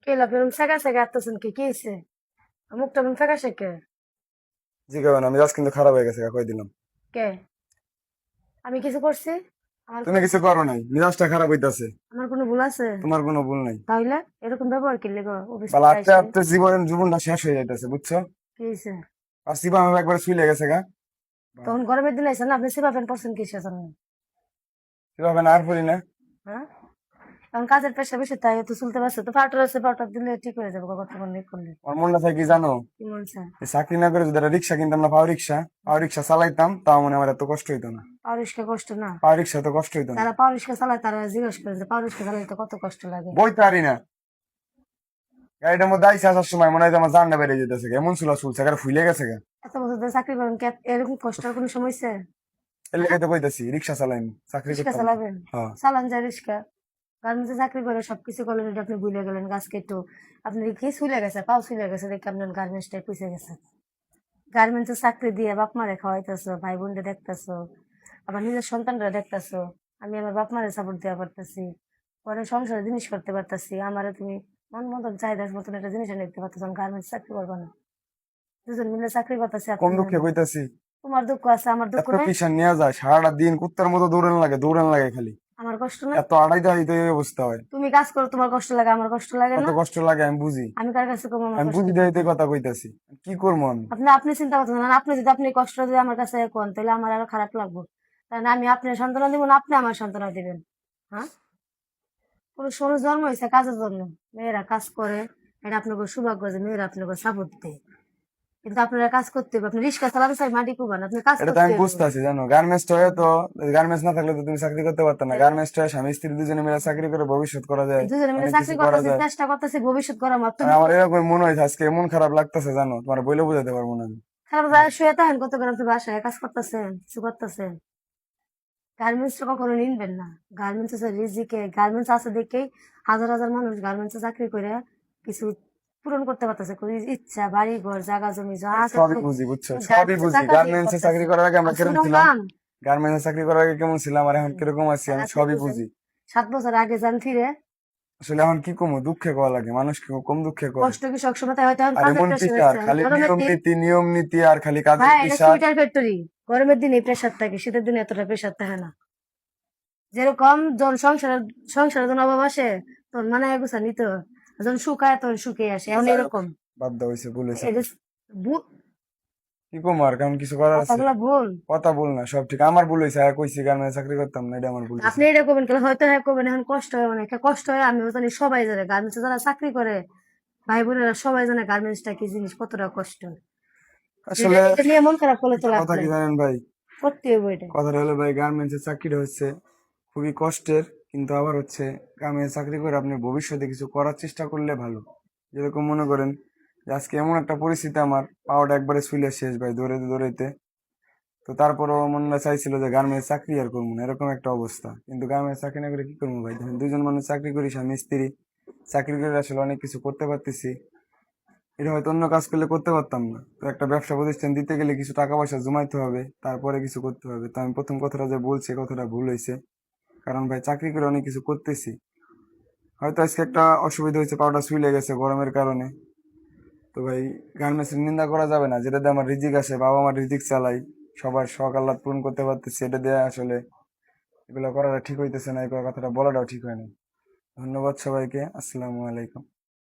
কে লাভ এরকম শেখা শেখা আসতেছেন কি হয়েছে? মুখটা এরকম ফেঁকা শেখে জি কেমন আমি আজ কিন্তু খারাপ হয়ে গেছে কই দিলাম। কে? আমি কিছু করছি? আমার তুমি কিছু করো নাই, মিজাজটা খারাপ হইতাছে। আমার কোনো ভুল আছে? তোমার কোনো ভুল নাই। তাহলে এরকম ব্যবহার করলে গো অফিস বালা থেকে আস্তে আইসে? আস্তে জীবনটা শেষ হয়ে যাইতেছে, বুঝছো? কি হয়েছে? আর শিবা আমি একবার শুইলে গেছে গা। তখন গরমের দিন আইসে না, আপনি সেবা প্যান্ট পরছেন কিসের জন্য? শিবা না আর পড়ি না। হ্যাঁ, কারণ কাজের পেশা বেশি তাই তো চলতে পারছে, তো পাউডার আছে, পাউডার দিলে ঠিক হয়ে যাবে কতক্ষণ ই করলে। আমার মনটা থাকে কি জানো? কি মনছে? এই চাকরি না করে যদি একটা রিক্সা কিনতাম না, পাওয়ার রিক্সা চালাইতাম, তাও মনে হয় আমার এত কষ্ট হইতো না। পাও রিক্সা কষ্ট না? পাওয়ার রিক্সা তো কষ্ট হইতো না। যারা পাও রিক্সা চালায় তারা জিজ্ঞেস করে যে পাও রিক্সা চালাইতে কত কষ্ট লাগে। বইতে পারি না। গাড়িটার মধ্যে আইসা আসার সময় মনে হয় যে আমার জানটা বেড়ে যেতেছে গা। এমন চুলা চুলছে গাড়ি ফুলে গেছে গা। এত বছর ধরে চাকরি করেন, কি এরকম কষ্টের কোনো সময় হয়েছে? এর লেগে তো কইতাছি রিক্সা চালাইনি, চাকরি রিক্সা করতাম না। চালাবেন? হ্যাঁ। চালান যায় রিক্সা। গার্মেন্টসে চাকরি করে সবকিছু করলেন, এটা আপনি ভুলে গেলেন, গাছ কেটো আপনি কি ছুলে গেছে, পাও ছুলে গেছে দেখে আপনার গার্মেন্টসটাই পুষে গেছে। গার্মেন্টসে চাকরি দিয়ে বাপ মারে খাওয়াইতেছো, ভাই বোনরে দেখতেছো, আবার নিজের সন্তানরা দেখতেছো। আমি আমার বাপ মারে সাপোর্ট দেওয়া পারতেছি, পরে সংসারে জিনিস করতে পারতেছি, আমারে তুমি মন মতন চাহিদার মতন একটা জিনিস এনে দিতে পারতেছো। গার্মেন্টস চাকরি করবো না? দুজন মিলে চাকরি করতেছি কোন আপনি দুঃখে কইতাছি? তোমার দুঃখ আছে, আমার দুঃখ এত নেই? পিছান নিয়ে যায়, সারাটা দিন কুত্তার মতো দৌড়ান লাগে খালি। আমার কষ্ট নাই? এত আড়াই দাঁড়িয়ে এই অবস্থা হয়। তুমি কাজ করো, তোমার কষ্ট লাগে, আমার কষ্ট লাগে কত না? কষ্ট লাগে আমি বুঝি। আমি কার কাছে কম আমার আমি কষ্ট? বুঝি দাঁড়িয়ে কথা কইতাছি। কি করবো আমি? আপনি আপনি চিন্তা করতেছেন না, আপনি যদি আপনি কষ্ট যদি আমার কাছে কোন তাহলে আমার আরো খারাপ লাগবে। কারণ আমি আপনার সান্ত্বনা দিব না, আপনি আমার সান্ত্বনা দিবেন। হ্যাঁ, পুরুষ মানুষ জন্ম হয়েছে কাজের জন্য, মেয়েরা কাজ করে, এটা আপনাকে সৌভাগ্য যে মেয়েরা আপনাকে সাপোর্ট দেয়। কিন্তু আপনারা কাজ করতে হবে, আপনি রিক্সা চালাতে চাই মাটি কুবান, আপনি কাজ এটা তো করতে আমি হবে। বুঝতে আছি, জানো গার্মেন্টস হয়ে তো, গার্মেন্টস না থাকলে তো তুমি চাকরি করতে পারত না। তাহলে গার্মেন্টস হয়ে স্বামী স্ত্রী দুজনে মিলে চাকরি করে ভবিষ্যৎ করা যায়, দুজনে মিলে অনেক কিছু চাকরি করা করতেছি, যায়। চেষ্টা করতেছি ভবিষ্যৎ করার মত, আর তুমি আমার এরকম মনে হয়েছে আজকে এমন খারাপ লাগতেছে, জানো তোমার বইলে বোঝাতে পারবো না আমি। খারাপ যায় শুয়ে থাকেন কত করে, আপনি বাসায় কাজ করতেছেন, কিছু করতেছেন? গার্মেন্টস কখনো নিনবেন না। গার্মেন্টস আছে রিজিকে, গার্মেন্টস আছে দেখেই হাজার হাজার মানুষ গার্মেন্টসে চাকরি করে কিছু পূরণ করতে পারতেছে, ইচ্ছা, বাড়ি ঘর, জায়গা জমি যা আছে সবই বুঝি, বুঝছো, সবই গার্মেন্টসে বুঝি। টাকা দিয়ে গার্মেন্টস এ চাকরি করতেছে। করার আগে আমরা আর কিরকম শুনুন ছিলাম, গান, গার্মেন্টস এ চাকরি করার আগে কেমন ছিলাম আর এখন কিরকম আছি আমি আপনি সবই বুঝেন বুঝি। 7 বছর আগে যান ফিরে। আসলে এখন কি কমু, দুঃখে কওয়া লাগে, মানুষ কি কম দুঃখে করে। কষ্ট কি সবসময় তাই? হয়তো এখন আর কাজের এমন প্রেশার প্রেশার, আছে, খালি গরমের দিন। নিয়ম নীতি আর খালি কাজের ভাই এটা প্রেশার। সুইটার ফ্যাক্টরি, গরমের দিনে প্রেশার থাকে, শীতের দিনে এতটা প্রেশার থাকে না। যেরকম জন সংসারের সংসারের জন্য অভাব আসে, তখন মানে গুছা নিতে হয়। যখন শুকায় তখন শুকিয়ে আসে, এখন যাই হোক, এরকম। বাদ দাও, হয়েছে ভুল হয়েছে। এটা কি কমু আর, কারণ কিছু করার আছে? কথাগুলো ভুল। কথা বল না, সব ঠিক, আমার ভুল হয়েছে। আর কইছি গার্মেন্টস চাকরি করতাম না, এটা আমার ভুল হয়েছে। আপনি এটা করবেন কেন? হয়তো হ্যাঁ করবেন, এখন কষ্ট হয়, অনেক কষ্ট হয়, আমি জানি, সবাই জানে গার্মেন্টস যারা চাকরি করে, ভাই বোনেরা সবাই জানে গার্মেন্টসটা কি জিনিস, কতটা কষ্ট। আসলে এটা নিয়ে মন খারাপ করলে তো একটা লাভ কথা কি নাই, জানেন ভাই? করতে হবে এটা। কথাটা হলো ভাই, গার্মেন্টস এর চাকরিটা হচ্ছে খুবই কষ্টের, কিন্তু আবার হচ্ছে গার্মেন্টস চাকরি করে আপনি ভবিষ্যতে কিছু করার চেষ্টা করলে ভালো। যেরকম মনে করেন যে আজকে এমন একটা পরিস্থিতি, আমার পাওয়াটা একবারে শুইলে শেষ ভাই, দৌড়াইতে দৌড়াইতে। তো তারপরও মনটা চাইছিল যে গার্মেন্টস চাকরি আর করবো না, এরকম একটা অবস্থা। কিন্তু গার্মেন্টস চাকরি না করে কি করবো ভাই? দেখেন, দুজন মানুষ চাকরি করি, স্বামী স্ত্রী চাকরি করে আসলে অনেক কিছু করতে পারতেছি। এটা হয়তো অন্য কাজ করলে করতে পারতাম না। তো একটা ব্যবসা প্রতিষ্ঠান দিতে গেলে কিছু টাকা পয়সা জমাইতে হবে, তারপরে কিছু করতে হবে। তো আমি প্রথম কথাটা যে বলছি, কথাটা ভুল হয়েছে। কারণ ভাই চাকরি করে অনেক কিছু করতেছি। হয়তো আজকে একটা অসুবিধা হয়েছে, পাউডার শুইলে গেছে গরমের কারণে। তো ভাই, গার্মেন্টস নিন্দা করা যাবে না, যেটা দিয়ে আমার রিজিক আসে, বাবা আমার রিজিক চালাই, সবার শখ আহ্লাদ পূরণ করতে পারতেছি, এটা দিয়ে আসলে এগুলো করাটা ঠিক হইতেছে না, এই কথাটা বলাটাও ঠিক হয় না। ধন্যবাদ সবাইকে, আসসালামু আলাইকুম।